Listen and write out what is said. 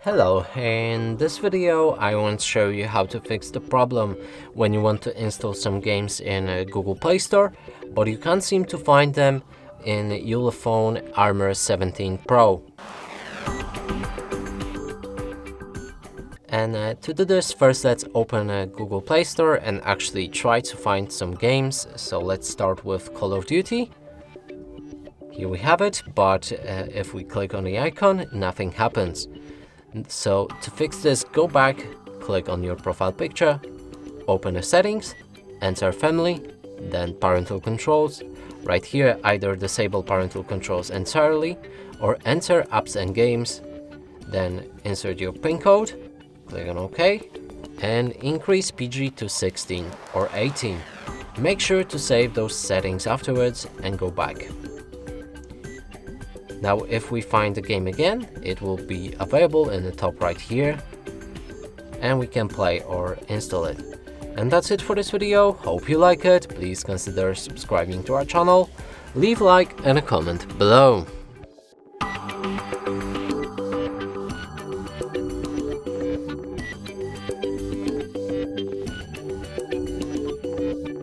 Hello, in this video I want to show you how to fix the problem when you want to install some games in Google Play Store, but you can't seem to find them in ULEFONE Armor 17 Pro. And to do this, first let's open Google Play Store and actually try to find some games. So let's start with Call of Duty. Here we have it, but if we click on the icon, nothing happens. So to fix this, go back, click on your profile picture, open the settings, enter family, then parental controls. Right here, either disable parental controls entirely or enter apps and games, then insert your PIN code, click on OK, and increase PG to 16 or 18. Make sure to save those settings afterwards and go back. Now if we find the game again, it will be available in the top right here, and we can play or install it. And that's it for this video. Hope you like it. Please consider subscribing to our channel, leave a like and a comment below.